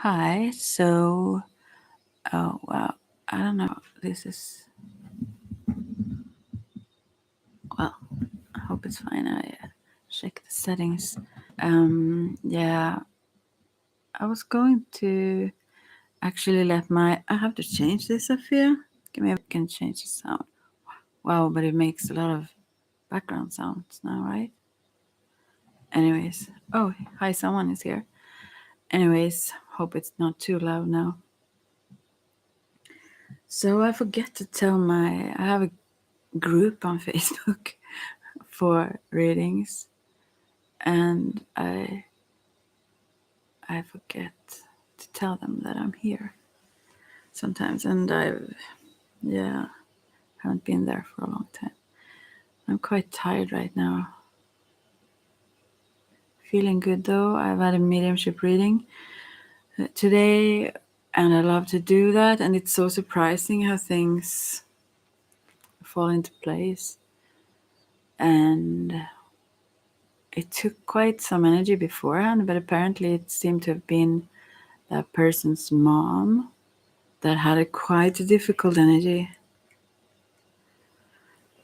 Hi. So, oh well, I don't know. This is well. I hope it's fine. I check the settings. Yeah. I was going to actually let my. I have to change this, Sophia. Okay, maybe I can change the sound. Wow, but it makes a lot of background sounds now, right? Anyways, oh hi, someone is here. Anyways, hope it's not too loud now. So I forget to tell my. I have a group on Facebook for readings, and I forget to tell them that I'm here sometimes, and yeah haven't been there for a long time. I'm quite tired right now. Feeling good though. I've had a mediumship reading today, and I love to do that. And it's so surprising how things fall into place. And it took quite some energy beforehand, but apparently it seemed to have been that person's mom that had a quite difficult energy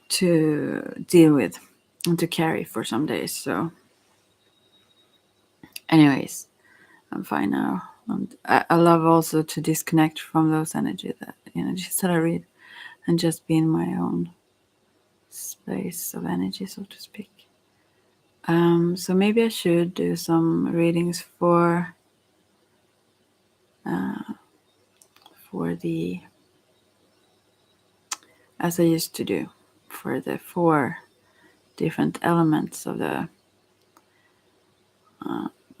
to deal with and to carry for some days. So, anyways, I'm fine now. And I love also to disconnect from those energies that I read, and just be in my own space of energy, so to speak. So maybe I should do some readings uh, for the, as I used to do, for the 4 different elements of the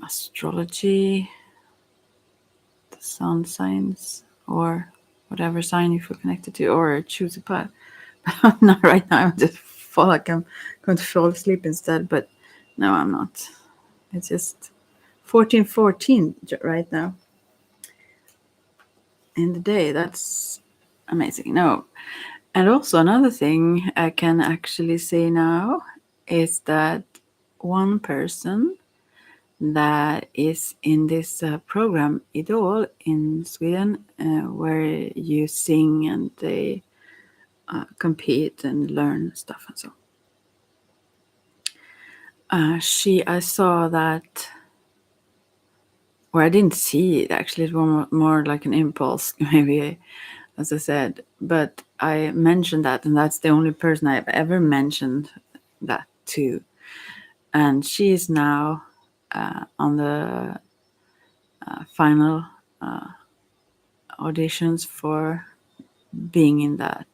astrology, the sun signs, or whatever sign you feel connected to, or choose a path. Not right now. I just feel like I'm going to fall asleep instead, but no, I'm not. It's just 14:14 right now in the day. That's amazing. No, and also another thing I can actually say now is that one person that is in this program Idol in Sweden, where you sing and they compete and learn stuff and so. I saw that, or I didn't see it actually. It was more like an impulse, maybe, as I said. But I mentioned that, and that's the only person I've ever mentioned that to. And she is now on the final auditions for being in that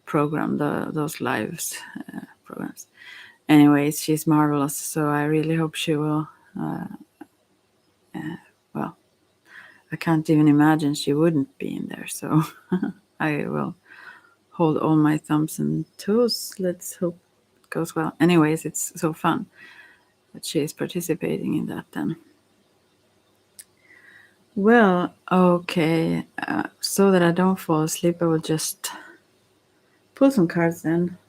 program, those lives programs. Anyways, she's marvelous, so I really hope she will. Well, I can't even imagine she wouldn't be in there, so I will hold all my thumbs and toes. Let's hope it goes well. Anyways, it's so fun that she is participating in that then. Well, okay, so that I don't fall asleep, I will just pull some cards then.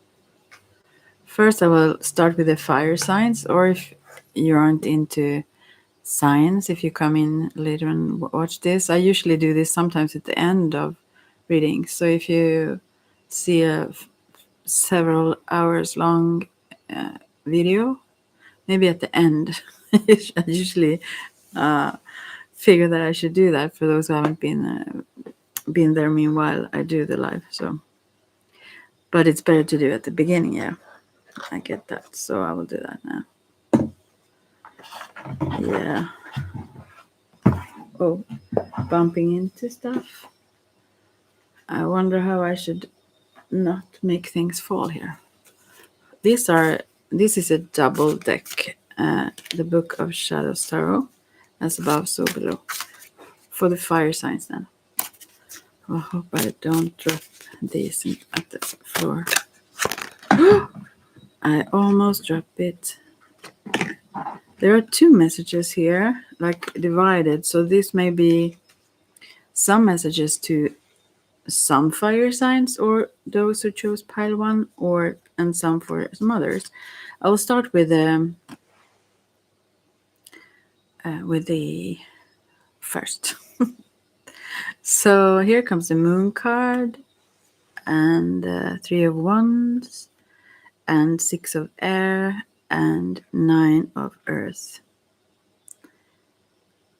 First, I will start with the fire signs, or if you aren't into signs, if you come in later and watch this, I usually do this sometimes at the end of readings. So if you see a several hours long video, maybe at the end, I usually figure that I should do that for those who haven't been there. Meanwhile, I do the live. So, but it's better to do at the beginning. Yeah, I get that. So I will do that now. Yeah. Oh, bumping into stuff. I wonder how I should not make things fall here. This is a double deck. The Book of Shadows Tarot, as above, so below. For the fire signs then. I hope I don't drop these at the floor. I almost dropped it. There are 2 messages here, like divided. So this may be some messages to some fire signs, or those who chose pile 1, and some for some others. I will start with the first. So here comes the Moon card, and 3 of Wands, and 6 of Air, and 9 of Earth.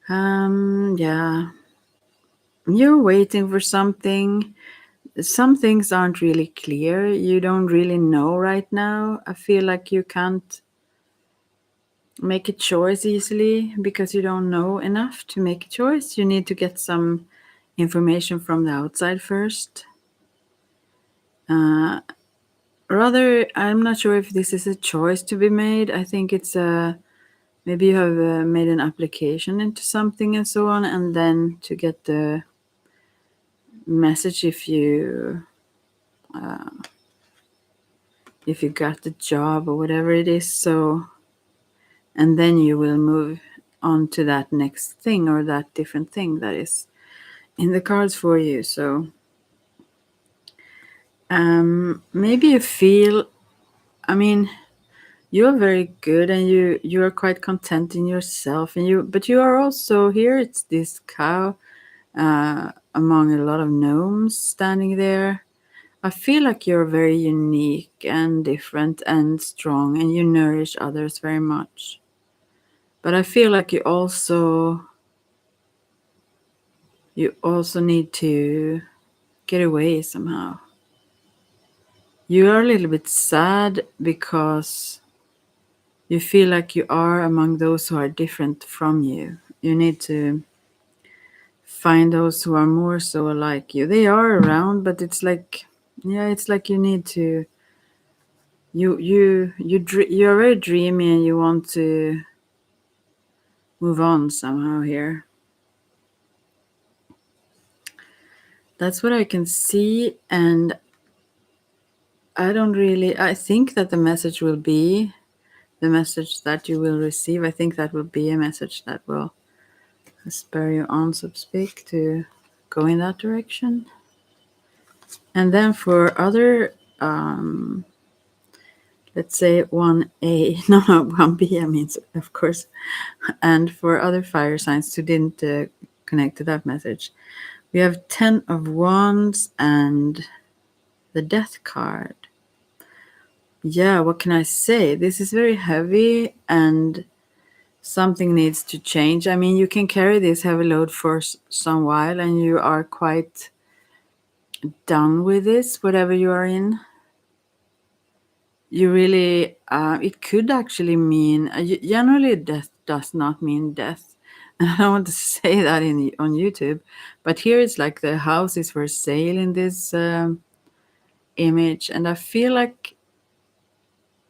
Yeah. You're waiting for something. Some things aren't really clear. You don't really know right now. I feel like you can't make a choice easily because you don't know enough to make a choice. You need to get some information from the outside first. Rather, I'm not sure if this is a choice to be made. I think it's maybe you have made an application into something and so on, and then to get the message if you got the job or whatever it is. So, and then you will move on to that next thing or that different thing that is in the cards for you. So maybe you feel, I mean, you're very good and you are quite content in yourself, and but you are also here. It's this cow among a lot of gnomes standing there. I feel like you're very unique and different and strong, and you nourish others very much. But I feel like you also need to get away somehow. You are a little bit sad because you feel like you are among those who are different from you. You need to find those who are more so like you. They are around, but it's like, yeah, it's like you need to. You're very dreamy and you want to move on somehow here. That's what I can see, and I think that the message will be the message that you will receive. I think that will be a message that will spur you on, so to speak, to go in that direction. And then for other, let's say 1A, no, 1B, I mean, of course, and for other fire signs who didn't connect to that message, we have 10 of Wands and the Death card. Yeah, what can I say? This is very heavy and something needs to change. I mean, you can carry this heavy load for some while and you are quite done with this, whatever you are in. You really, it could actually mean, generally death does not mean death. And I don't want to say that on YouTube, but here it's like the house is for sale in this image. And I feel like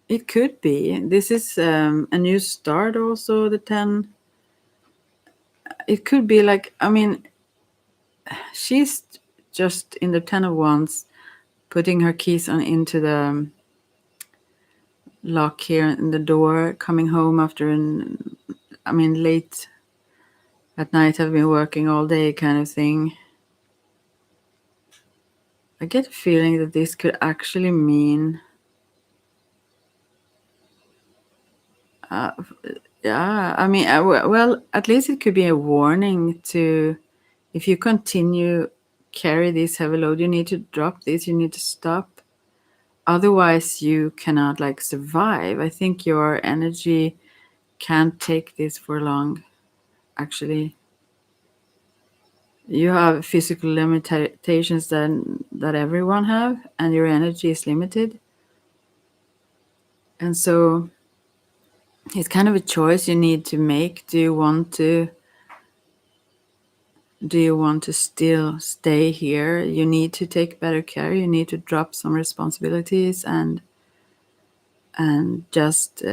it could be. This is a new start also, the 10. It could be like, I mean, she's just in the 10 of Wands, putting her keys on into the lock here in the door, coming home after late at night, have been working all day kind of thing. I get a feeling that this could actually mean yeah, I mean, well, at least it could be a warning to, if you continue carry this heavy load, you need to drop this, you need to stop. Otherwise, you cannot like survive. I think your energy can't take this for long, actually. You have physical limitations that everyone have, and your energy is limited. And so it's kind of a choice you need to make. Do you want to still stay here? You need to take better care. You need to drop some responsibilities and just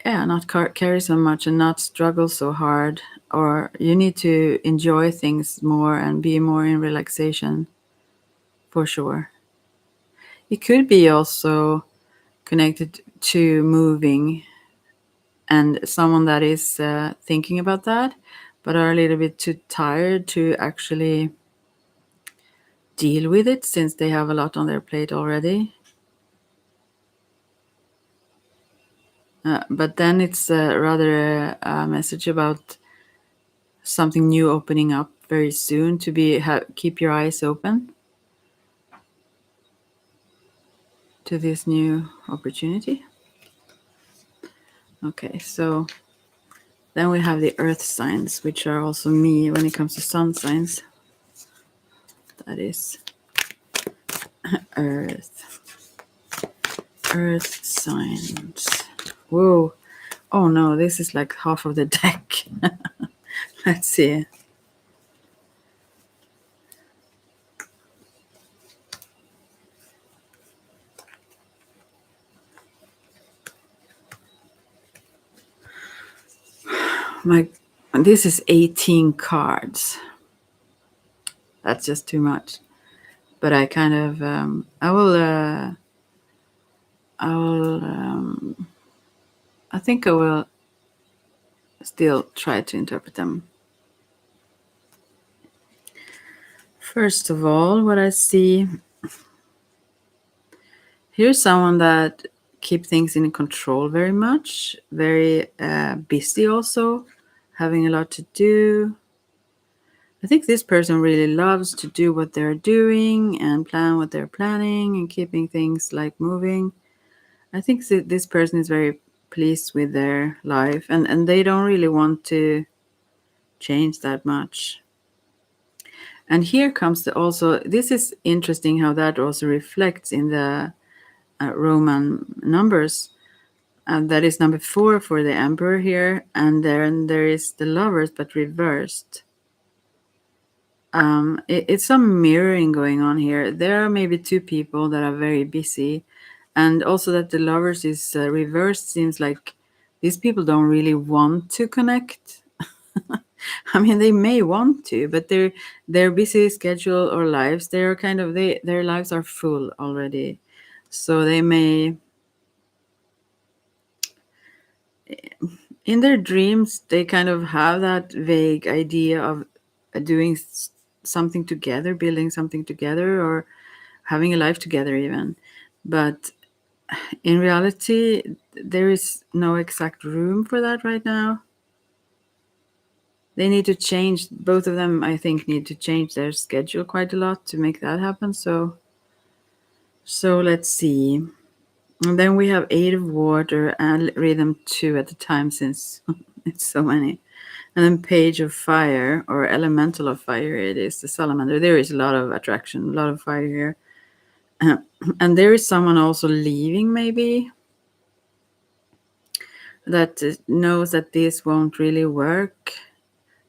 not carry so much and not struggle so hard. Or you need to enjoy things more and be more in relaxation, for sure. It could be also connected to moving, and someone that is thinking about that but are a little bit too tired to actually deal with it since they have a lot on their plate already. But then it's rather a message about something new opening up very soon. To keep your eyes open to this new opportunity. Okay, so then we have the earth signs, which are also me when it comes to sun signs. That is earth. Earth signs. Whoa. Oh no, this is like half of the deck. Let's see. This is 18 cards. That's just too much. But I kind of I think I will still try to interpret them. First of all, what I see, here's someone that keep things in control very much, very busy also, having a lot to do. I think this person really loves to do what they're doing and plan what they're planning and keeping things like moving. I think this person is very pleased with their life, and they don't really want to change that much. And here comes also, this is interesting how that also reflects in the Roman numbers. And that is number 4 for the emperor here. And then there is the lovers, but reversed. It's some mirroring going on here. There are maybe 2 people that are very busy. And also that the lovers is reversed seems like these people don't really want to connect. I mean, they may want to, but their busy schedule or lives, they are kind of their lives are full already, so they may, in their dreams, they kind of have that vague idea of doing something together, building something together, or having a life together even. But in reality, there is no exact room for that right now. They need to change, both of them, I think, need to change their schedule quite a lot to make that happen. So let's see. And then we have 8 of water and rhythm 2 at the time, since it's so many. And then page of fire, or elemental of fire, it is the salamander. There is a lot of attraction, a lot of fire here. And there is someone also leaving, maybe, that knows that this won't really work.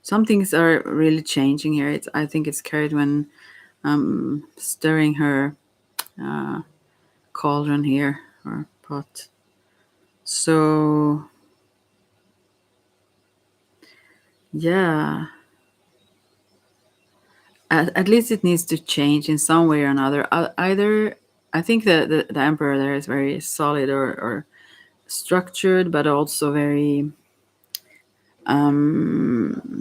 Some things are really changing here. I think it's carried when stirring her cauldron here, or pot. So yeah, at least it needs to change in some way or another. Either I think the emperor there is very solid, or structured, but also very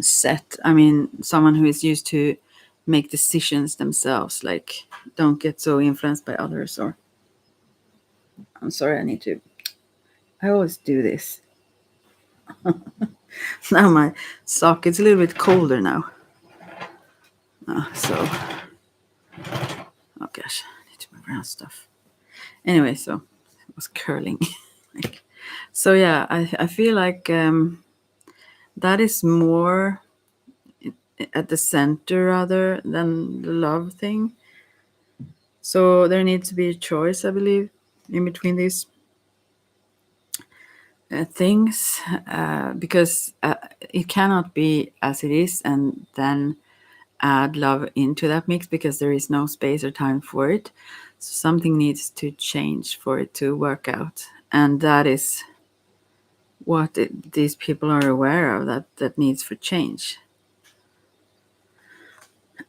set. I mean, someone who is used to make decisions themselves, like don't get so influenced by others. Or I'm sorry, I always do this. Now my sock, it's a little bit colder now. So, oh gosh, I need to move around stuff. Anyway, so it was curling. So yeah, I feel like that is more at the center rather than the love thing. So there needs to be a choice, I believe, in between these things, because it cannot be as it is and then add love into that mix, because there is no space or time for it. So something needs to change for it to work out, and that is what these people are aware of, that needs for change.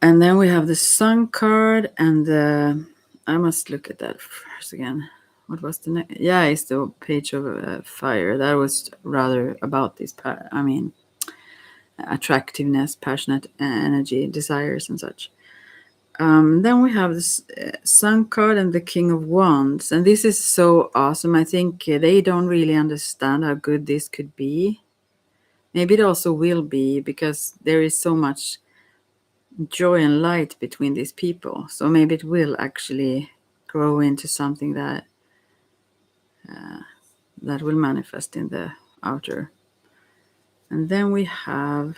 And then we have the sun card, and I must look at that first again. What was the next? Yeah, it's the page of fire. That was rather about this. Attractiveness, passionate energy, desires, and such. Then we have this Sun card and the King of Wands, and this is so awesome. I think they don't really understand how good this could be. Maybe it also will be, because there is so much joy and light between these people. So maybe it will actually grow into something that that will manifest in the outer. And then we have,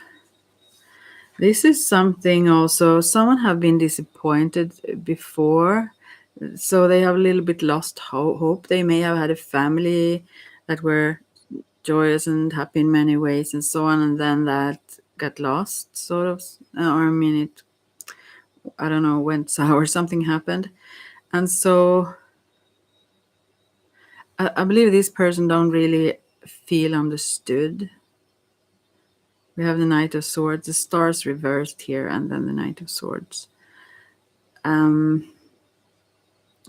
this is something also, someone have been disappointed before, so they have a little bit lost hope. They may have had a family that were joyous and happy in many ways and so on, and then that got lost, sort of, or I mean, it, I don't know, went sour, something happened. And so I believe this person don't really feel understood. We have the Knight of Swords, the stars reversed here, and then the Knight of Swords.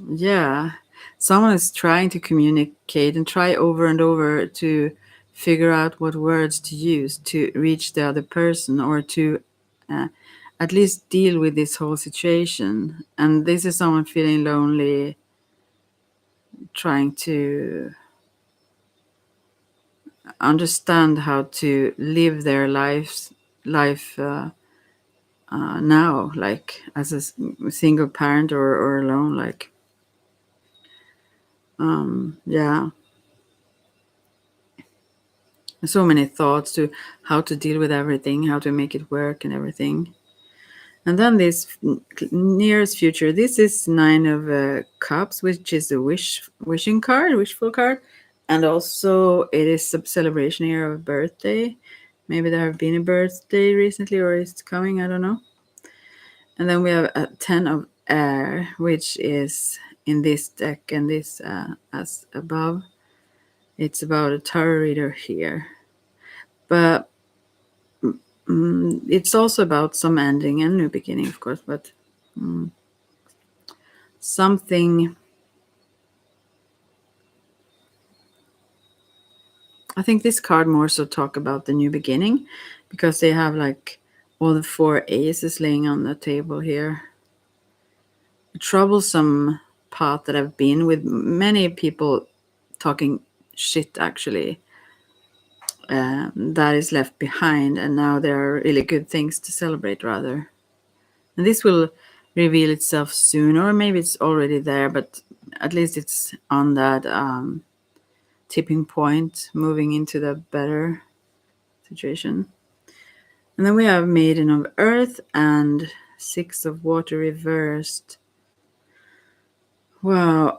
Yeah, someone is trying to communicate and try over and over to figure out what words to use to reach the other person, or to at least deal with this whole situation. And this is someone feeling lonely, trying to understand how to live their life now, like as a single parent, or alone, like yeah, so many thoughts to how to deal with everything, how to make it work and everything. And then this nearest future, this is Nine of Cups, which is a wishing card, wishful card. And also it is a celebration here of a birthday. Maybe there have been a birthday recently, or it's coming, I don't know. And then we have a 10 of air, which is in this deck, and this as above. It's about a tarot reader here. But it's also about some ending and new beginning, of course, but something. I think this card more so talk about the new beginning, because they have like all the four aces laying on the table here. A troublesome path that I've been with, many people talking shit, actually, that is left behind, and now there are really good things to celebrate, rather. And this will reveal itself soon, or maybe it's already there, but at least it's on that tipping point, moving into the better situation. And then we have Maiden of Earth and Six of Water reversed. Wow.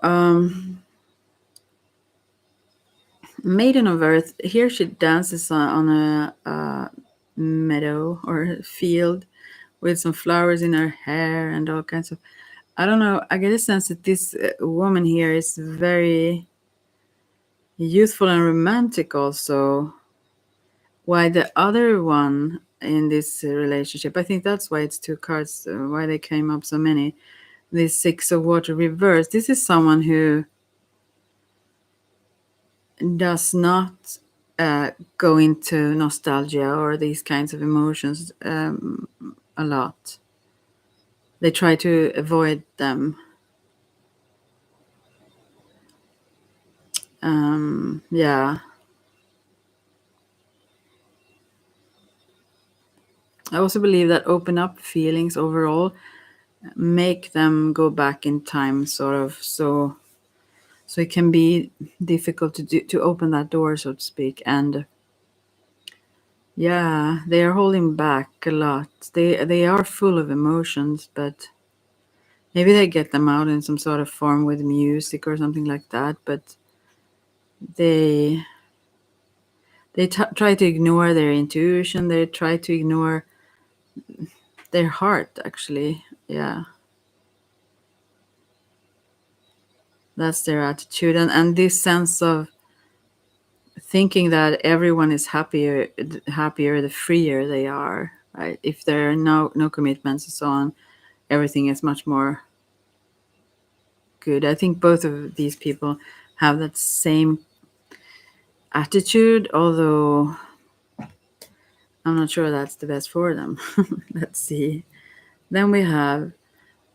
Maiden of Earth, here she dances on a meadow or field with some flowers in her hair and all kinds of. I don't know. I get a sense that this woman here is very youthful and romantic, also. Why the other one in this relationship, I think that's why it's two cards, why they came up so many. This Six of Water reverse. This is someone who does not go into nostalgia or these kinds of emotions a lot. They try to avoid them. Yeah. I also believe that open up feelings overall make them go back in time, sort of. So it can be difficult to open that door, so to speak. And yeah, they are holding back a lot. They are full of emotions, but maybe they get them out in some sort of form with music or something like that. But they try to ignore their intuition. They try to ignore their heart, actually. Yeah, that's their attitude. And this sense of thinking that everyone is happier the freer they are, right? If there are no commitments and so on, everything is much more good. I think both of these people have that same attitude, although I'm not sure that's the best for them. Let's see. Then we have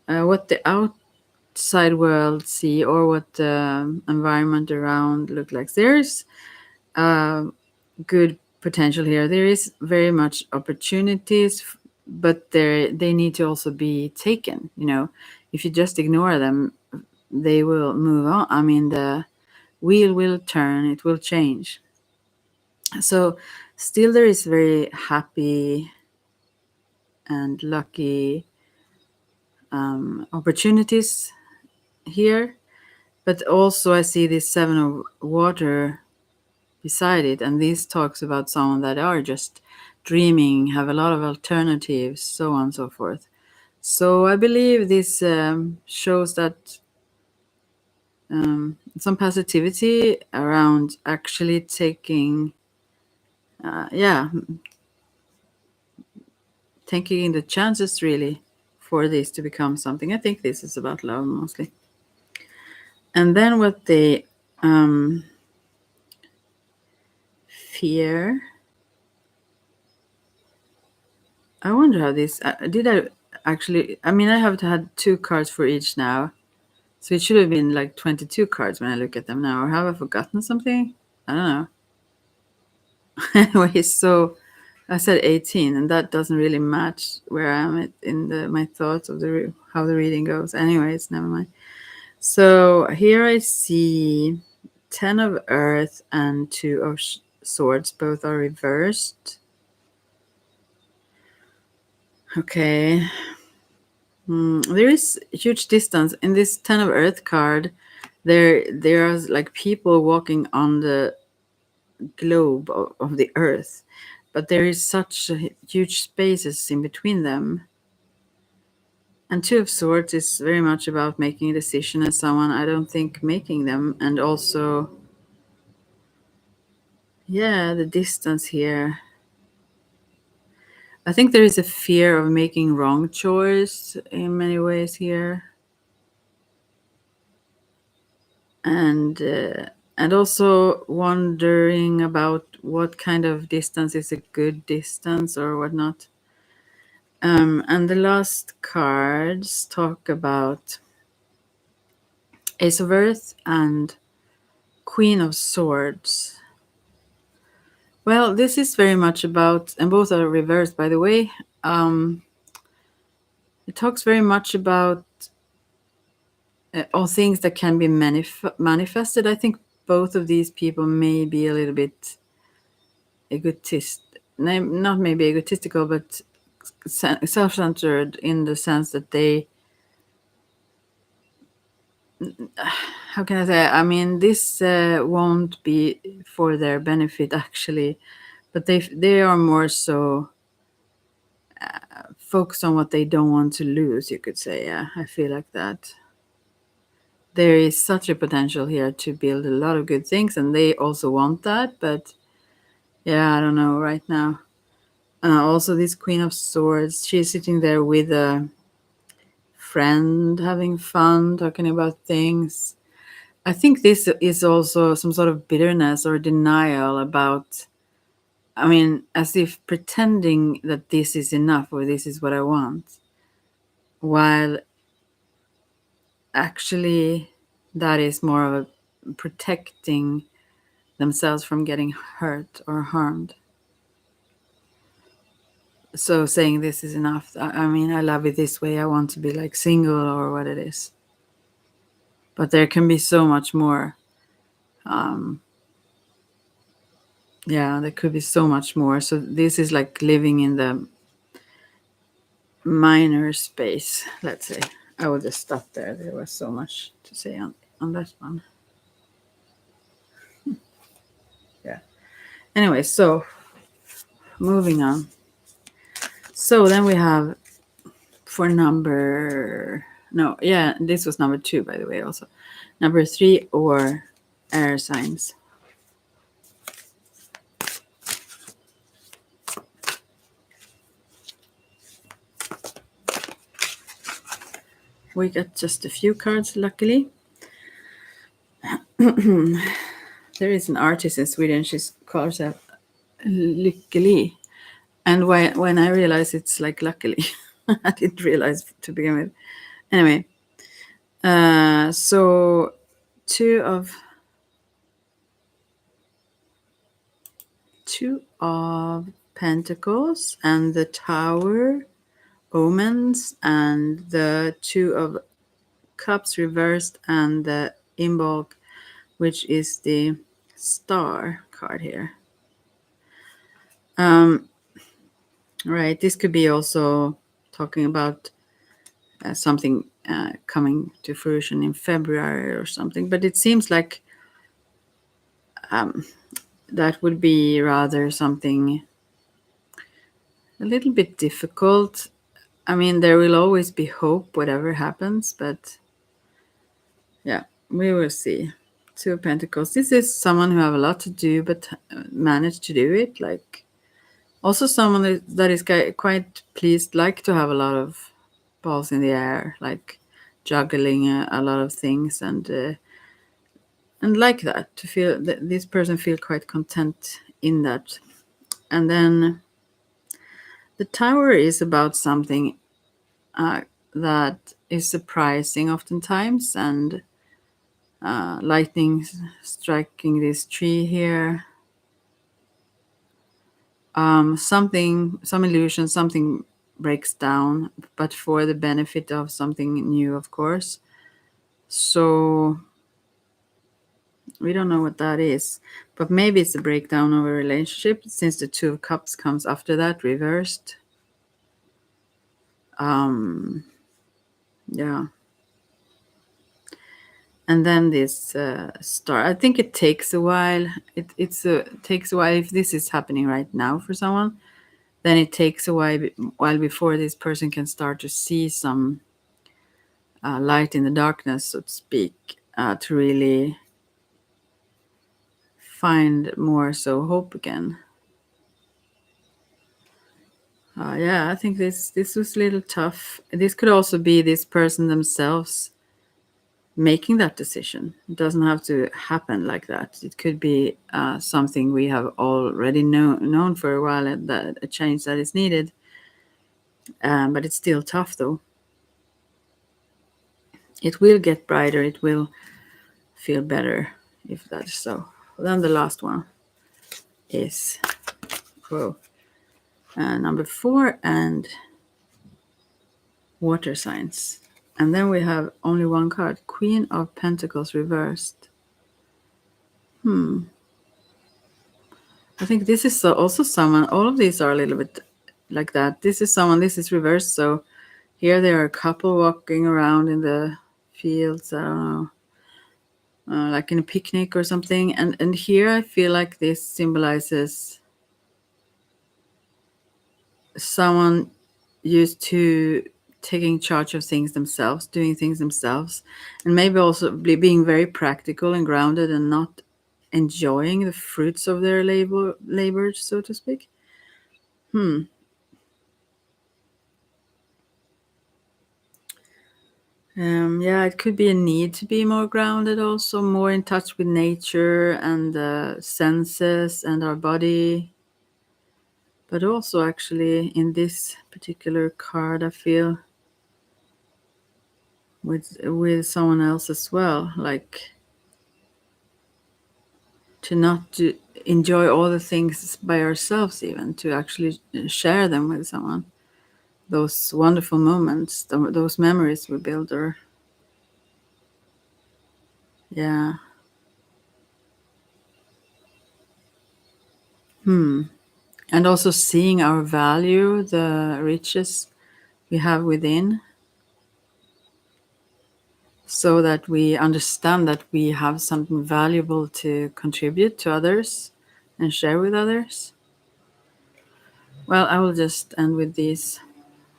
what the outside world see or what the environment around look like. There's good potential here. There is very much opportunities, but they need to also be taken. If you just ignore them, they will move on. I mean, the wheel will turn, it will change. So still there is very happy and lucky opportunities here, but also I see this 7 of water beside it, and this talks about someone that are just dreaming, have a lot of alternatives, so on and so forth. So I believe this shows that some positivity around actually taking taking the chances really for this to become something. I think this is about love mostly. And then what they fear. I wonder how this did I actually. I mean, I have had 2 cards for each now, so it should have been like 22 cards when I look at them now. Or have I forgotten something? I don't know. Anyway, so I said 18, and that doesn't really match where I am in my thoughts of how the reading goes. Anyways, never mind. So here I see 10 of Earth and 2 of Swords. Both are reversed. Okay. There is huge distance in this 10 of Earth card. There are like people walking on the globe of the Earth, but there is such huge spaces in between them. And 2 of Swords is very much about making a decision as someone, I don't think, making them. And also, the distance here. I think there is a fear of making wrong choice in many ways here. And also wondering about what kind of distance is a good distance or whatnot. And the last cards talk about Ace of Earth and Queen of Swords. Well, this is very much about, and both are reversed, by the way. It talks very much about all things that can be manifested. I think both of these people may be a little bit not maybe egotistical, but self-centered in the sense that they, how can I say? I mean, this won't be for their benefit actually, but they are more so focused on what they don't want to lose. You could say, yeah, I feel like that. There is such a potential here to build a lot of good things, and they also want that. But yeah, I don't know right now. Also, this Queen of Swords, she's sitting there with a friend, having fun, talking about things. I think this is also some sort of bitterness or denial about, I mean, as if pretending that this is enough or this is what I want, while actually that is more of a protecting themselves from getting hurt or harmed. So saying this is enough. I mean, I love it this way. I want to be like single or what it is. But there can be so much more. There could be so much more. So this is like living in the minor space, let's say. I will just stop there. There was so much to say on that one. Yeah. Anyway, so moving on. So then we have for this was number 2, by the way, also. Number 3 or air signs. We got just a few cards, luckily. There is an artist in Sweden, she calls herself Lykkeli. And when I realized it's like luckily, I didn't realize to begin with. Anyway, so two of Pentacles and the Tower, omens, and the Two of Cups reversed and the Imbolc, which is the Star card here. Right, this could be also talking about something coming to fruition in February or something, but it seems like that would be rather something a little bit difficult. I mean, there will always be hope, whatever happens, but yeah, we will see. Two of Pentacles. This is someone who have a lot to do, but managed to do it. Like, also someone that is quite pleased, like to have a lot of balls in the air, like juggling a lot of things, and like that, to feel that this person feel quite content in that. And then the Tower is about something that is surprising oftentimes, and lightning striking this tree here. Some illusion, something breaks down, but for the benefit of something new, of course. So we don't know what that is, but maybe it's a breakdown of a relationship, since the Two of Cups comes after that, reversed. Yeah. And then this Star. I think it takes a while. It takes a while if this is happening right now for someone. Then it takes a while before this person can start to see some light in the darkness, so to speak, to really find more so hope again. Yeah, I think this was a little tough. This could also be this person themselves making that decision. It doesn't have to happen like that. It could be something we have already known for a while, and that a change that is needed. But it's still tough, though. It will get brighter. It will feel better if that's so. Then the last one is number 4 and water signs. And then we have only one card, Queen of Pentacles reversed. I think this is also someone, all of these are a little bit like that. This is someone, this is reversed. So here there are a couple walking around in the fields, I don't know, like in a picnic or something. And here I feel like this symbolizes someone used to taking charge of things themselves, doing things themselves, and maybe also being very practical and grounded and not enjoying the fruits of their labor, so to speak. Yeah, it could be a need to be more grounded, also more in touch with nature and the senses and our body. But also, actually, in this particular card, I feel with someone else as well, like to not to enjoy all the things by ourselves, even to actually share them with someone. Those wonderful moments, those memories we build, or yeah. And also seeing our value, the riches we have within, so that we understand that we have something valuable to contribute to others and share with others. Well, I will just end with these.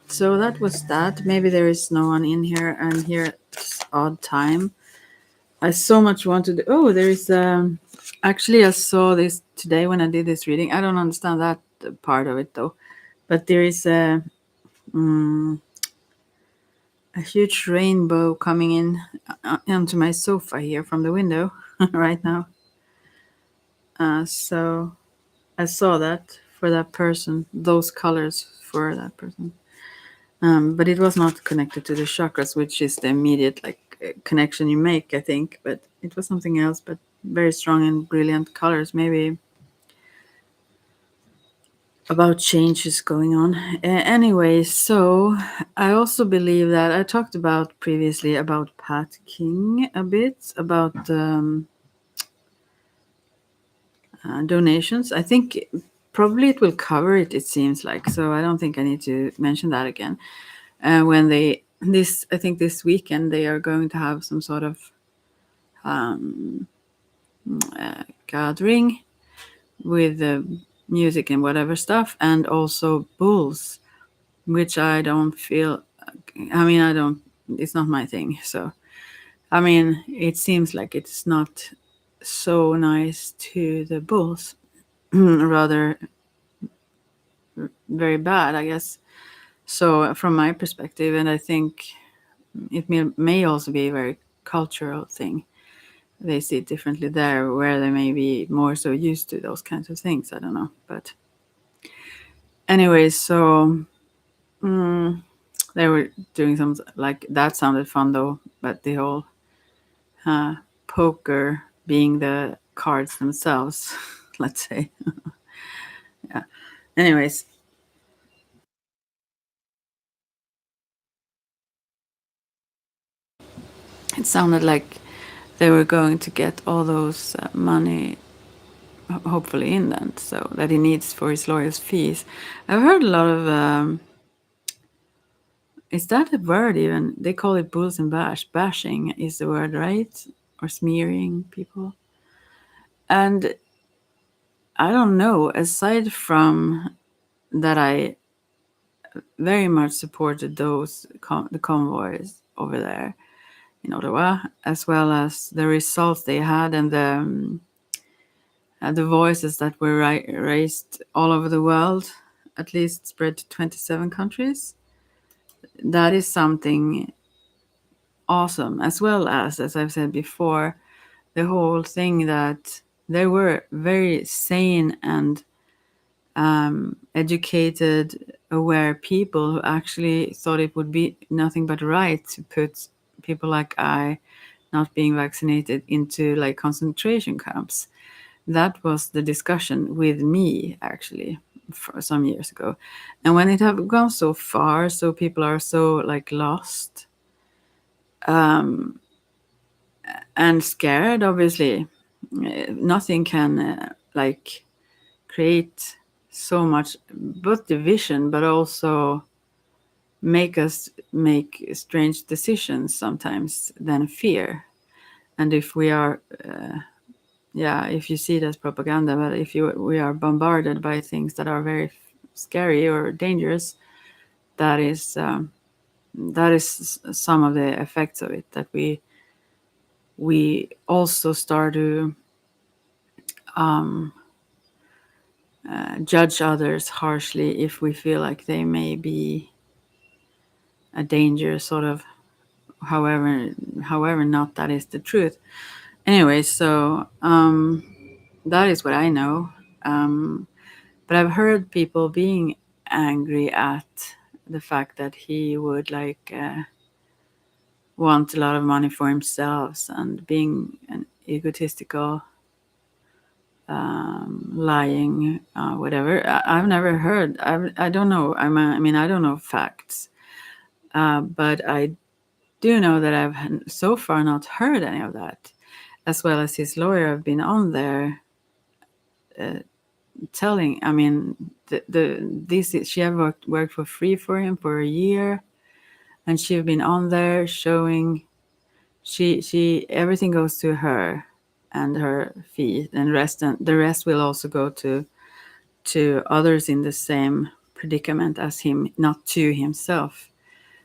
So that was that. Maybe there is no one in here, and here it's odd time. I so much wanted. Oh, there is. Actually, I saw this today when I did this reading. I don't understand that part of it though, but there is a huge rainbow coming in onto my sofa here from the window right now. So I saw that for that person, those colors for that person. But it was not connected to the chakras, which is the immediate connection you make, I think. But it was something else, but very strong and brilliant colors. Maybe about changes going on. Anyway, so I also believe that I talked about previously about Pat King a bit about donations. I think probably it will cover it. It seems like, so I don't think I need to mention that again. When they I think this weekend they are going to have some sort of gathering with music and whatever stuff, and also bulls, which I don't feel. I mean, I don't. It's not my thing. So, I mean, it seems like it's not so nice to the bulls. Rather, very bad, I guess. So, from my perspective, and I think it may also be a very cultural thing. They see it differently there, where they may be more so used to those kinds of things. I don't know, but anyway, so they were doing some like that sounded fun though, but the whole poker being the cards themselves, let's say. Yeah. Anyways, it sounded like they were going to get all those money hopefully in then, so that he needs for his lawyer's fees. I've heard a lot of is that a word even? They call it bulls and bashing is the word, right? Or smearing people. And I don't know, aside from that, I very much supported the convoys over there in Ottawa, as well as the results they had and the voices that were raised all over the world, at least spread to 27 countries. That is something awesome, as well as I've said before, the whole thing that they were very sane and educated, aware people who actually thought it would be nothing but right to put people like I, not being vaccinated, into like concentration camps. That was the discussion with me actually for some years ago. And when it have gone so far, so people are so like lost and scared, obviously, nothing can like create so much both division but also make us make strange decisions sometimes than fear. And if we are yeah, if you see it as propaganda, but if we are bombarded by things that are very scary or dangerous, that is some of the effects of it, that we also start to judge others harshly if we feel like they may be a danger, sort of. However, not that is the truth. Anyway, so that is what I know. But I've heard people being angry at the fact that he would like want a lot of money for himself and being an egotistical, lying, whatever. I've never heard. I don't know. I mean, I don't know facts, but I do know that I've so far not heard any of that. As well as his lawyer have been on there telling. I mean, she have worked for free for him for a year, and she have been on there showing. She everything goes to her and her fee, and the rest will also go to others in the same predicament as him, not to himself.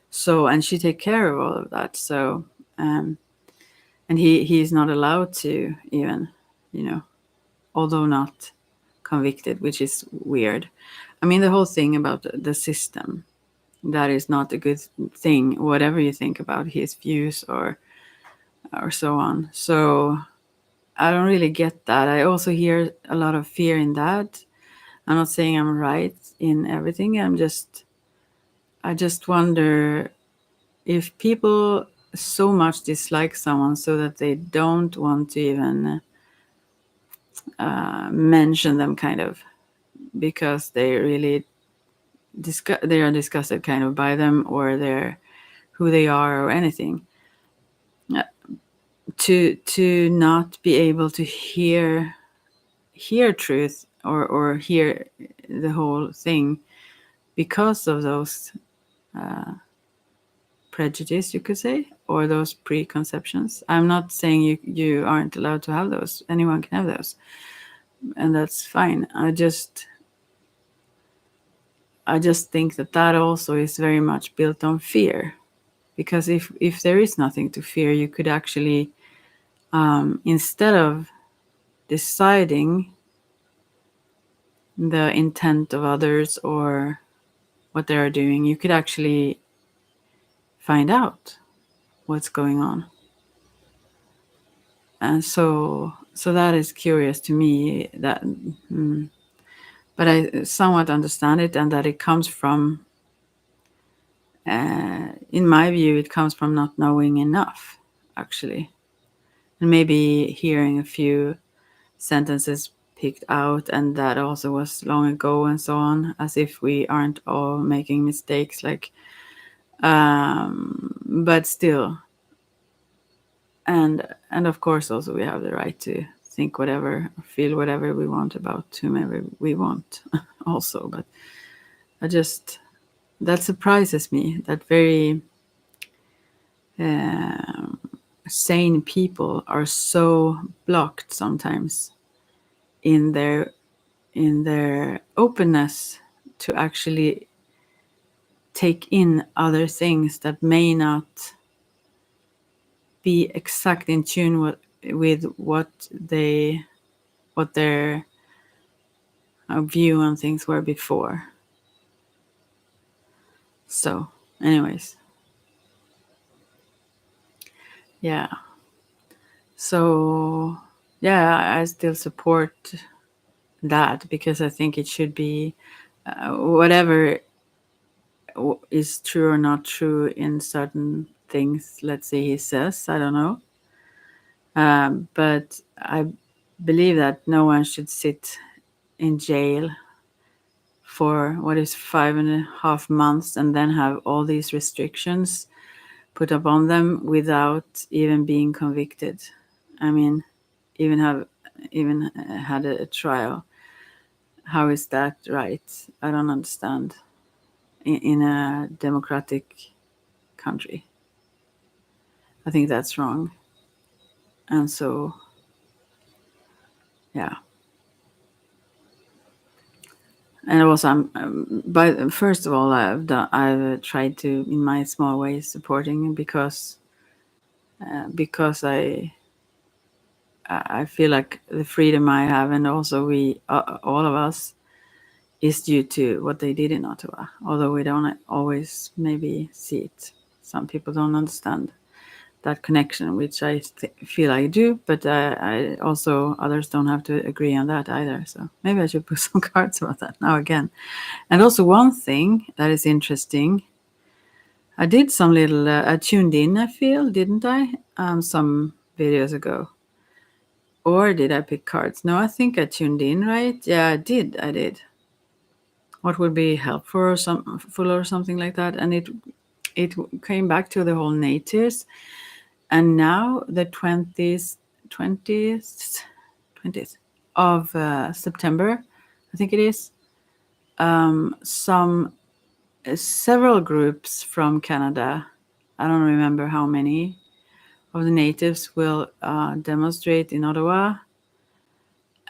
So, and she take care of all of that. So, and he's not allowed to even, you know, although not convicted, which is weird. I mean, the whole thing about the system, that is not a good thing, whatever you think about his views or so on. So I don't really get that. I also hear a lot of fear in that. I'm not saying I'm right in everything. I'm just I just wonder if people so much dislike someone so that they don't want to even mention them, kind of, because they really they are disgusted kind of by them, or they're who they are or anything. To not be able to hear truth, or hear the whole thing because of those prejudice, you could say, or those preconceptions. I'm not saying you aren't allowed to have those. Anyone can have those, and that's fine. I just think that also is very much built on fear, because if there is nothing to fear, you could actually, instead of deciding the intent of others or what they are doing, you could actually find out what's going on. And so that is curious to me, that but I somewhat understand it, and that it comes from, in my view, it comes from not knowing enough, actually, and maybe hearing a few sentences picked out, and that also was long ago, and so on, as if we aren't all making mistakes, like, but still, and of course also we have the right to think whatever, or feel whatever we want about whomever we want also. But I just, that surprises me, that very sane people are so blocked sometimes in their openness to actually take in other things that may not be exact in tune with what their view on things were before. So, anyways, yeah. So, yeah, I still support that, because I think it should be, whatever is true or not true in certain things, let's say he says, I don't know. But I believe that no one should sit in jail for what is 5.5 months and then have all these restrictions put upon them without even being convicted. I mean, even had a trial. How is that right? I don't understand. In a democratic country, I think that's wrong. And so, yeah. And also, first of all, I've tried to, in my small way, supporting, because I feel like the freedom I have, and also we, all of us, is due to what they did in Ottawa. Although we don't always maybe see it, some people don't understand that connection, which I feel I do, but I also, others don't have to agree on that either. So maybe I should put some cards about that now again. And also, one thing that is interesting, I did some little, I tuned in, I feel, didn't I? Some videos ago. Or did I pick cards? No, I think I tuned in, right? Yeah, I did. What would be helpful or something like that. And it came back to the whole natives. And now the 20th of September, I think it is, several groups from Canada, I don't remember how many, of the natives will demonstrate in Ottawa.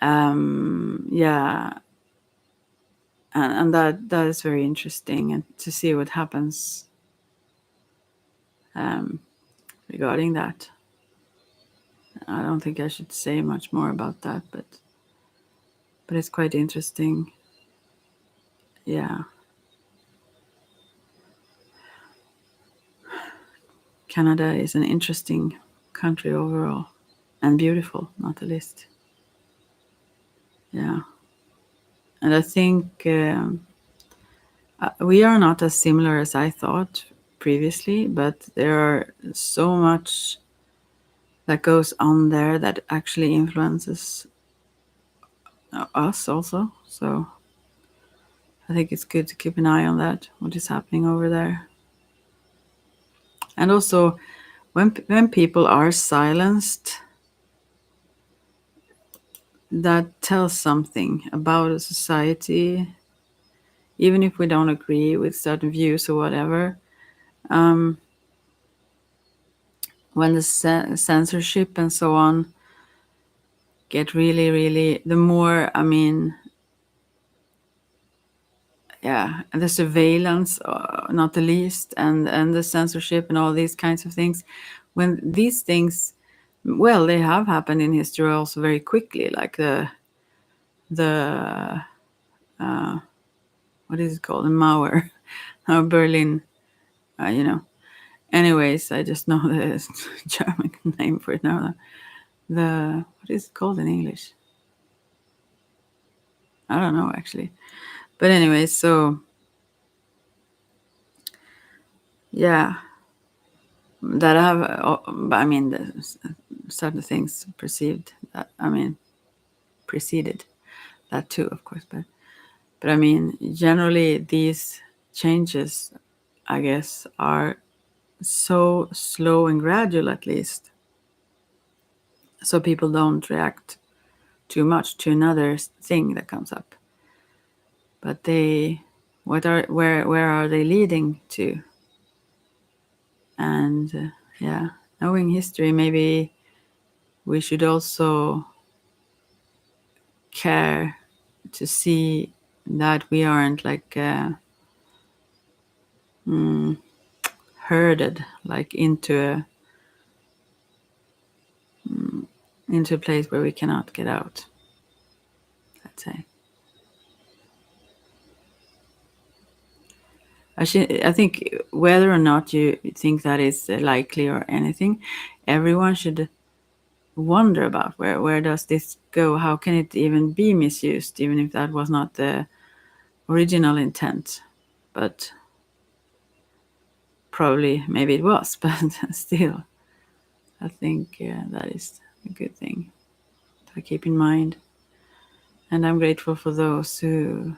Yeah, and that is very interesting, and to see what happens regarding that. I don't think I should say much more about that, but it's quite interesting. Yeah. Canada is an interesting country overall, and beautiful, not the least. Yeah. And I think We are not as similar as I thought previously, but there are so much that goes on there that actually influences us also. So I think it's good to keep an eye on that, what is happening over there. And also, when people are silenced, that tells something about a society, even if we don't agree with certain views or whatever. Um, when the censorship and so on get really, really, the more, I mean, yeah, and the surveillance, not the least, and the censorship and all these kinds of things. When these things, well, they have happened in history also very quickly, like the what is it called, the Mauer, Berlin, you know. Anyways, I just know the German name for it now. The what is it called in English? I don't know actually. But anyway, so yeah, that I have. I mean, certain things perceived. That, I mean, preceded that too, of course. But I mean, generally these changes, I guess, are so slow and gradual, at least, so people don't react too much to another thing that comes up. But they, where are they leading to? And yeah, knowing history, maybe we should also care to see that we aren't like herded like into a place where we cannot get out, let's say. I think whether or not you think that is likely or anything, everyone should wonder about where does this go? How can it even be misused, even if that was not the original intent? But probably, maybe it was, but still, I think that is a good thing to keep in mind. And I'm grateful for those who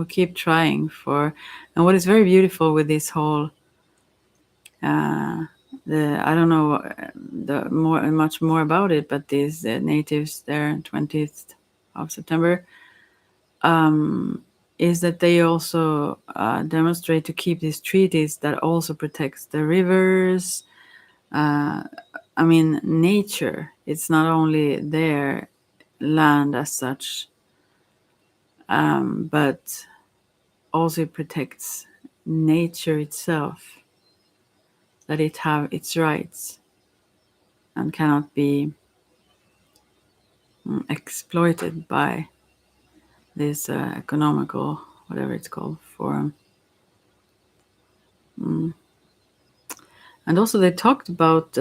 keep trying for. And what is very beautiful with this whole the I don't know the much more about it, but these natives there, 20th of September, is that they also demonstrate to keep these treaties that also protects the rivers. I mean, nature. It's not only their land as such, but also it protects nature itself, that it have its rights and cannot be exploited by this economical, whatever it's called, forum. And also they talked about,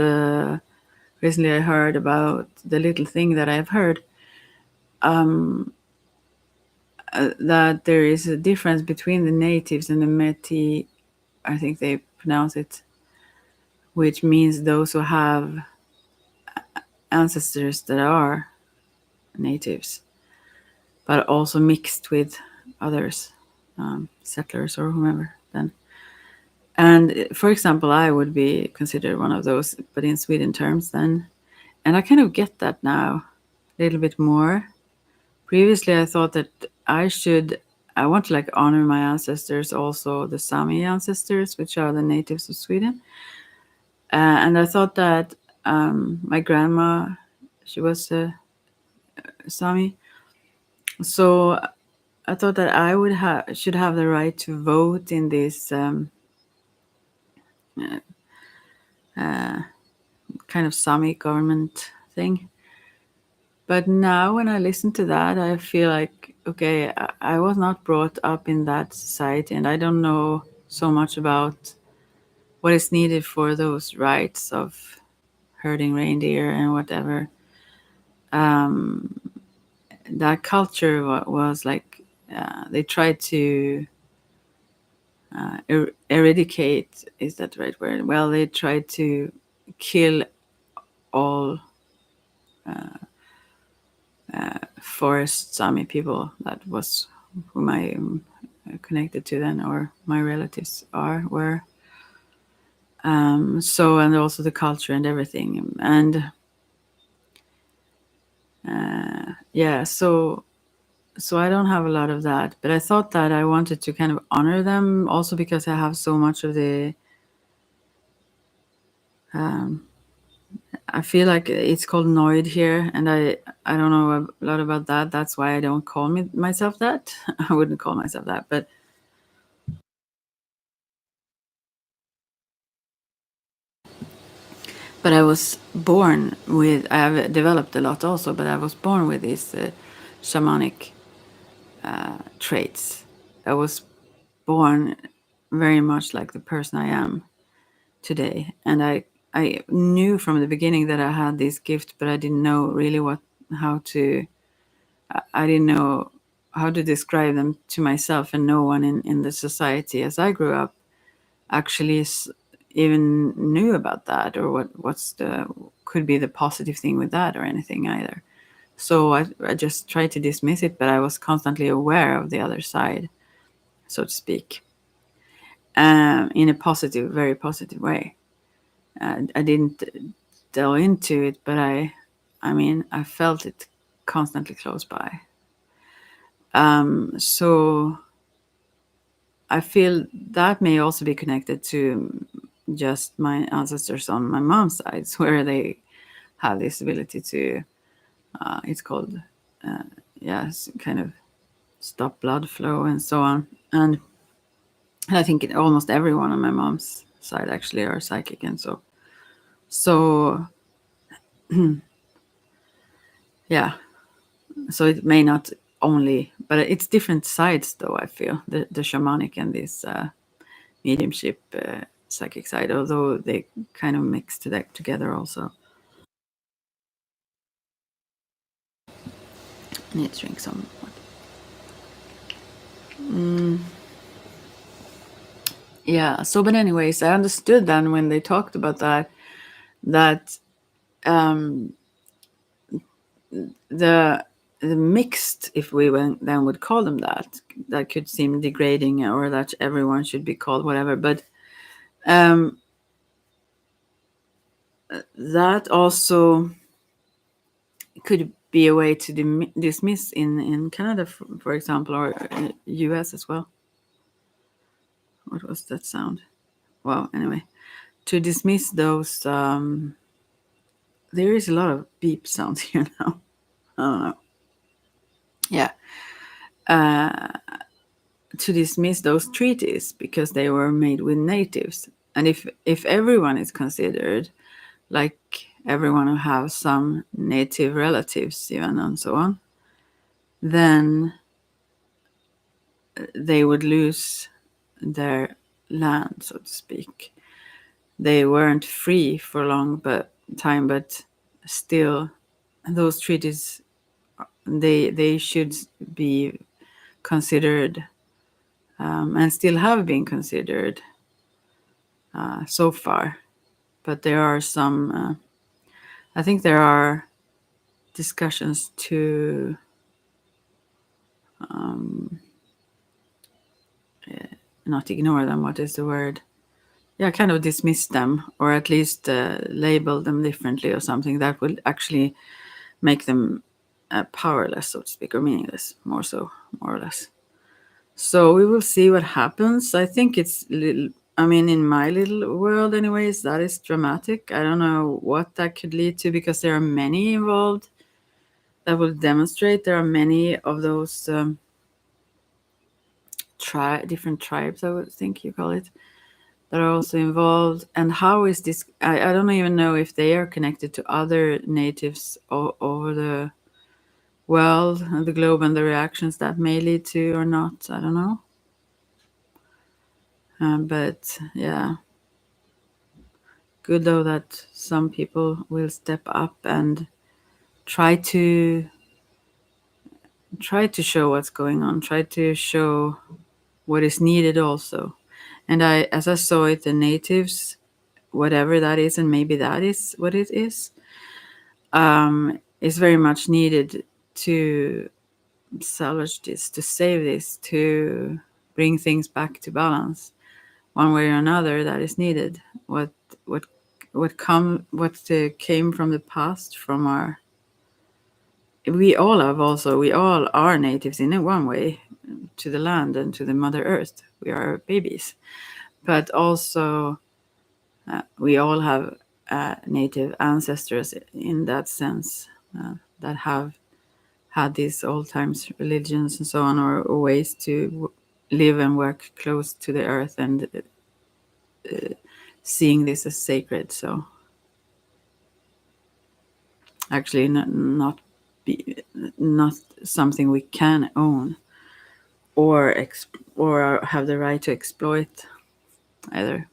recently I heard about the little thing that I've heard, that there is a difference between the natives and the Métis, I think they pronounce it, which means those who have ancestors that are natives, but also mixed with others, settlers or whomever then. And for example, I would be considered one of those, but in Sweden terms then. And I kind of get that now a little bit more. Previously, I thought that I want to like honor my ancestors, also the Sami ancestors, which are the natives of Sweden. And I thought that my grandma, she was Sami. So I thought that I should have the right to vote in this kind of Sami government thing. But now when I listen to that, I feel like, okay, I was not brought up in that society and I don't know so much about what is needed for those rights of herding reindeer and whatever. That culture was like they try to eradicate, is that the right word? Well, they try to kill all forest Sami people. That was whom I am connected to then, or my relatives were. So, and also the culture and everything. And yeah, so I don't have a lot of that, but I thought that I wanted to kind of honor them also because I have so much of the. I feel like it's called Noid here, and I don't know a lot about that. That's why I don't call myself that. I wouldn't call myself that, but I was born with. I have developed a lot also, but I was born with these shamanic traits. I was born very much like the person I am today, and I knew from the beginning that I had this gift, but I didn't know really how to. I didn't know how to describe them to myself, and no one in the society as I grew up actually even knew about that, or what's the could be the positive thing with that or anything either. So I just tried to dismiss it, but I was constantly aware of the other side, so to speak, in a positive, very positive way. I didn't delve into it, but I mean, I felt it constantly close by. So I feel that may also be connected to just my ancestors on my mom's side, where they have this ability to, it's called, yes, kind of stop blood flow and so on. And I think almost everyone on my mom's side actually are psychic, and so yeah. So it may not only, but it's different sides though. I feel the shamanic and this mediumship psychic side, although they kind of mix together also. I need to drink some. Yeah. So, but anyways, I understood then when they talked about that the mixed, if we then would call them that could seem degrading, or that everyone should be called whatever, but um, that also could be a way to dismiss in Canada, for example, or US as well. What was that sound? Well, anyway, to dismiss those. There is a lot of beep sounds here now. I don't know. Yeah, to dismiss those treaties because they were made with natives, and if everyone is considered like everyone who have some native relatives, even and so on, then they would lose their land, so to speak. They weren't free for a long time, but still, those treaties they should be considered, and still have been considered so far. But there are some. I think there are discussions to not ignore them. What is the word? Yeah, kind of dismiss them, or at least label them differently or something that would actually make them powerless, so to speak, or meaningless, more or less. So we will see what happens. I think it's little. I mean, in my little world, anyways, that is dramatic. I don't know what that could lead to because there are many involved that will demonstrate. There are many of those different tribes, I would think you call it, that are also involved. And how is this? I don't even know if they are connected to other natives over the world and the globe, and the reactions that may lead to or not. I don't know. But yeah, good though that some people will step up and try to try to show what's going on, try to show what is needed also. And as I saw it, the natives, whatever that is, and maybe that is what it is very much needed to salvage this, to save this, to bring things back to balance, one way or another. That is needed. What came from the past, from our. We all are natives in one way to the land and to the Mother Earth. We are babies, but also we all have native ancestors in that sense, that have had these old times religions and so on, or ways to live and work close to the earth, and seeing this as sacred. So actually not something we can own or have the right to exploit either.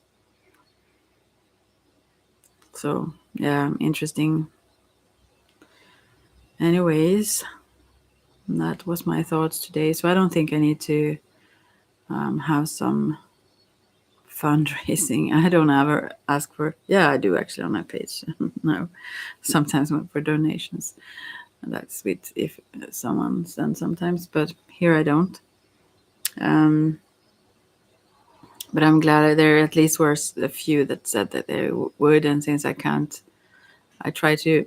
So yeah, interesting. Anyways, that was my thoughts today. So I don't think I need to have some fundraising. I don't ever ask for. Yeah, I do actually on my page. No, sometimes for donations. That's sweet if someone sends sometimes, but here I don't. But I'm glad there at least were a few that said that they would, and since I can't, I try to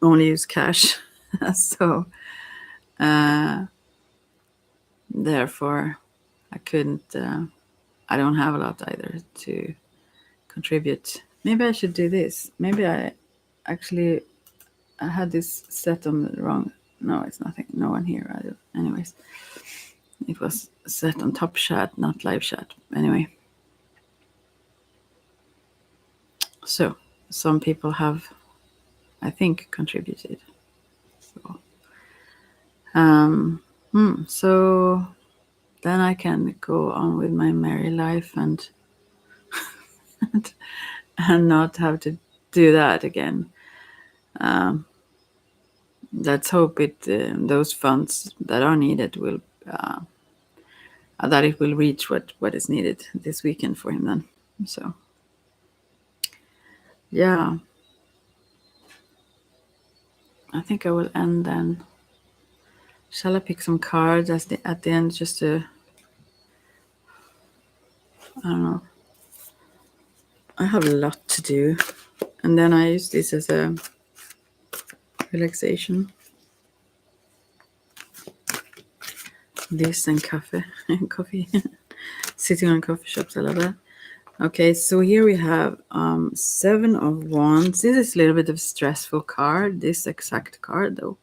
only use cash. So therefore I couldn't. I don't have a lot either to contribute. Maybe I should do this. Maybe I had this set on the wrong. No, it's nothing. No one here. Anyways, it was set on Top Chat, not Live Chat. Anyway, so some people have, I think, contributed. So, so then I can go on with my merry life and and not have to do that again. Let's hope those funds that are needed will that it will reach what is needed this weekend for him then. So yeah, I think I will end then. Shall I pick some cards at the end just to, I don't know. I have a lot to do, and then I use this as a relaxation. This and coffee. Sitting on coffee shops, I love that. Okay, so here we have 7 of Wands. This is a little bit of a stressful card, this exact card though.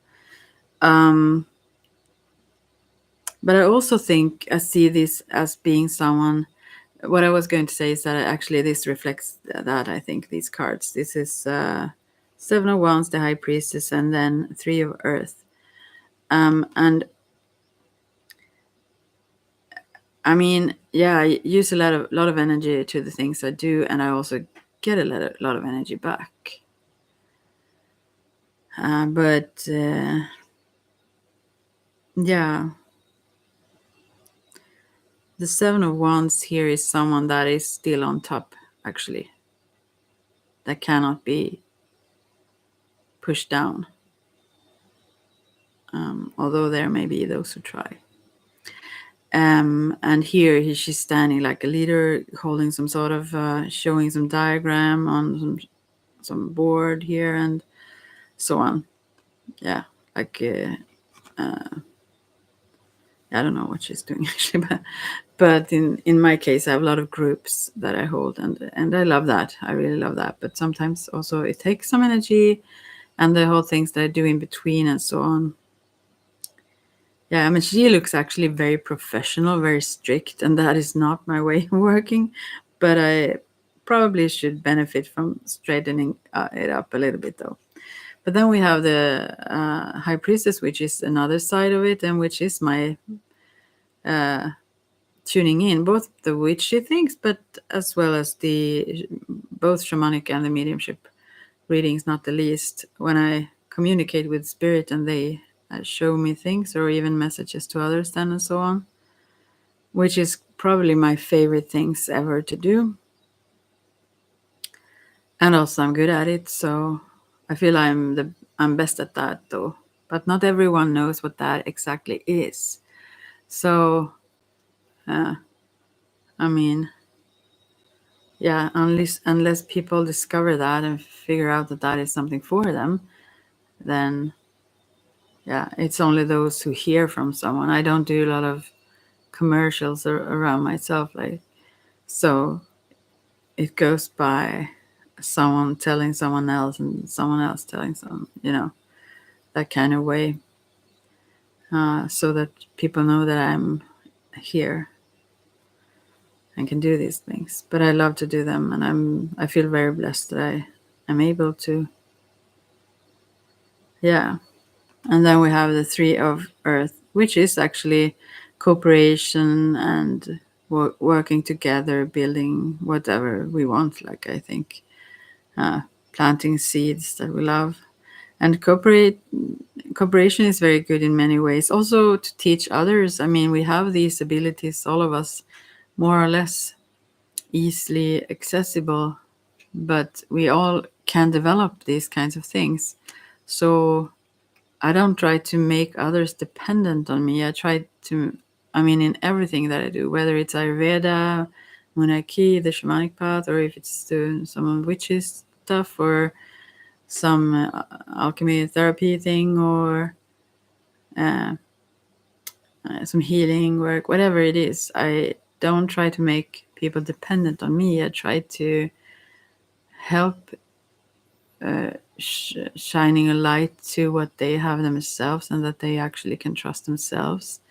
But I also think I see this as being someone. What I was going to say is that actually this reflects that, I think, these cards. This is 7 of Wands, the High Priestess, and then 3 of Earth. And I mean, yeah, I use a lot of energy to the things I do, and I also get a lot of energy back. But yeah, the 7 of Wands here is someone that is still on top, actually, that cannot be pushed down. Although there may be those who try. And here she's standing like a leader, holding some sort of showing some diagram on some board here and so on. Yeah, like I don't know what she's doing actually, but in my case, I have a lot of groups that I hold, and I love that. I really love that. But sometimes also it takes some energy, and the whole things that I do in between and so on. Yeah, I mean, she looks actually very professional, very strict, and that is not my way of working. But I probably should benefit from straightening it up a little bit, though. But then we have the High Priestess, which is another side of it, and which is my tuning in, both the witchy things, but as well as the both shamanic and the mediumship readings, not the least. When I communicate with spirit and they show me things, or even messages to others then, and so on, which is probably my favorite things ever to do. And also I'm good at it, so I feel I'm best at that though. But not everyone knows what that exactly is. So I mean, yeah, unless people discover that and figure out that that is something for them, then yeah, it's only those who hear from someone. I don't do a lot of commercials around myself, like, so it goes by someone telling someone else and someone else telling someone, that kind of way, so that people know that I'm here and can do these things. But I love to do them, and I feel very blessed that I am able to. Yeah. And then we have the Three of Earth, which is actually cooperation and working together, building whatever we want, like, I think, planting seeds that we love. And cooperation is very good in many ways. Also to teach others. I mean, we have these abilities, all of us, more or less easily accessible, but we all can develop these kinds of things. So I don't try to make others dependent on me. In everything that I do, whether it's Ayurveda, Munaki, the shamanic path, or if it's some witches stuff, or some alchemy therapy thing, or some healing work, whatever it is, I don't try to make people dependent on me. I try to help shining a light to what they have themselves, and that they actually can trust themselves.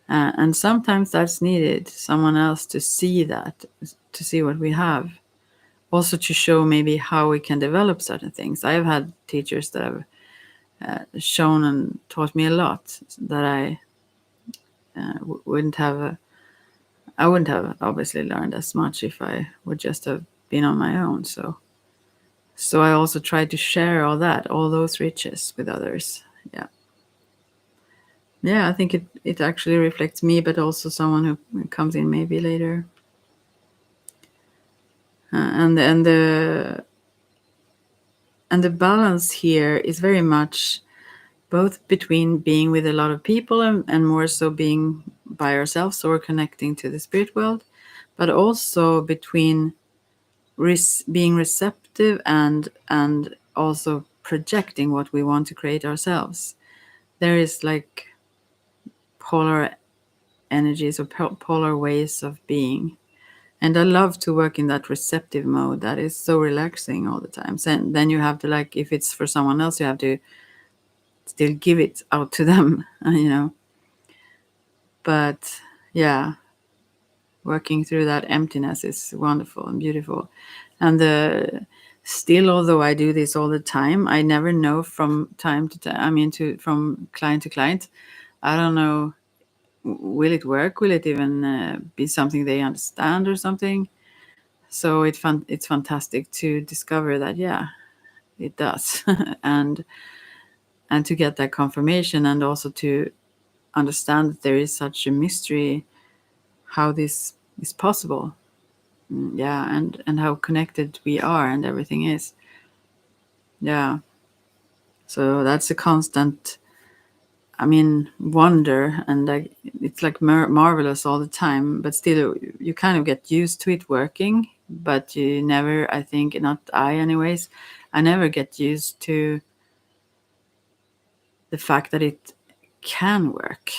And sometimes that's needed, someone else to see that, to see what we have. Also to show maybe how we can develop certain things. I have had teachers that have shown and taught me a lot that I wouldn't have. I wouldn't have obviously learned as much if I would just have been on my own. So I also try to share all those riches with others. Yeah. Yeah, I think it actually reflects me, but also someone who comes in maybe later. And the balance here is very much both between being with a lot of people, and more so being by ourselves or connecting to the spirit world, but also between being receptive and also projecting what we want to create ourselves. There is like polar energies, or polar ways of being. And I love to work in that receptive mode. That is so relaxing all the time. So then you have to, like, if it's for someone else, you have to still give it out to them, But yeah, working through that emptiness is wonderful and beautiful. And still, although I do this all the time, I never know from time to time, from client to client, I don't know, will it work? Will it even be something they understand or something? So it's fantastic to discover that, yeah, it does. and to get that confirmation, and also to understand that there is such a mystery how this is possible. Yeah, and how connected we are and everything is. Yeah. So that's a constant, wonder, and it's like marvelous all the time, but still you kind of get used to it working, but you never, I think, not I anyways, I never get used to the fact that it can work.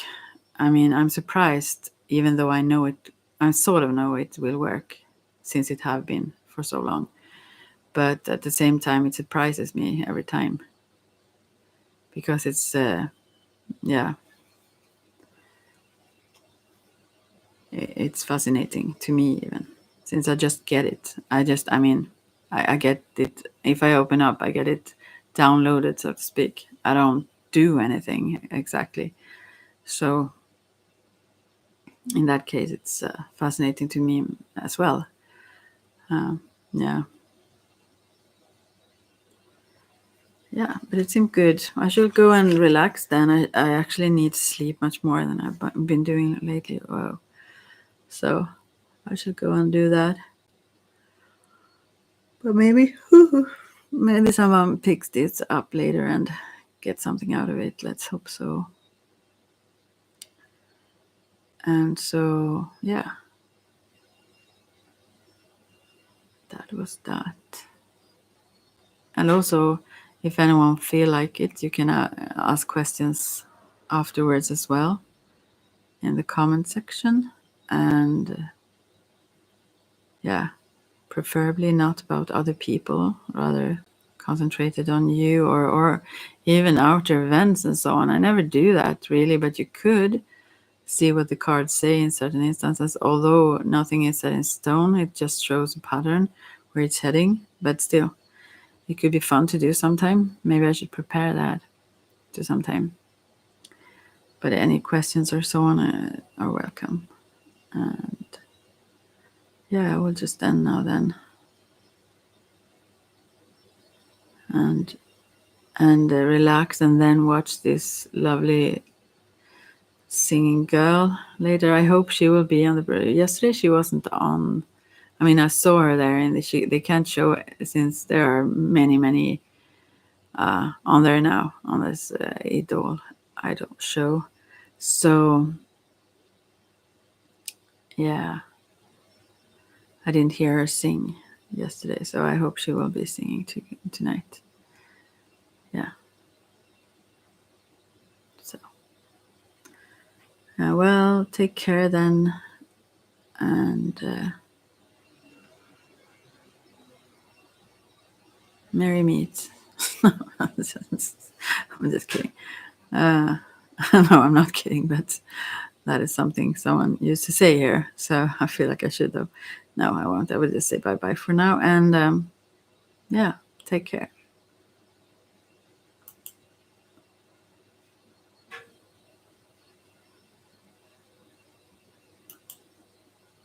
I'm surprised, even though I sort of know it will work, since it have been for so long. But at the same time, it surprises me every time, because yeah, it's fascinating to me, even since I just get it. I get it. If I open up, I get it downloaded, so to speak. I don't do anything exactly. So in that case, it's fascinating to me as well. Yeah. Yeah, but it seemed good. I should go and relax then. I actually need to sleep much more than I've been doing lately. Wow. So I should go and do that. But maybe, maybe someone picks this up later and get something out of it. Let's hope so. And so, yeah, that was that. And also, if anyone feel like it, you can ask questions afterwards as well in the comment section. And yeah, preferably not about other people, rather concentrated on you, or even outer events and so on. I never do that really, but you could see what the cards say in certain instances. Although nothing is set in stone, it just shows a pattern where it's heading. But still, it could be fun to do sometime. Maybe I should prepare that to sometime. But any questions or so on are welcome. And yeah, I will just end now then. And relax, and then watch this lovely singing girl later. I hope she will be on the. Yesterday she wasn't on. I mean, I saw her there, and they can't show it since there are many on there now on this idol show. So yeah, I didn't hear her sing yesterday, so I hope she will be singing tonight. Yeah. So well, take care then, and merry meet. I'm just kidding. No, I'm not kidding, but that is something someone used to say here. So I feel like I should, though. No, I won't. I will just say bye-bye for now. And yeah, take care.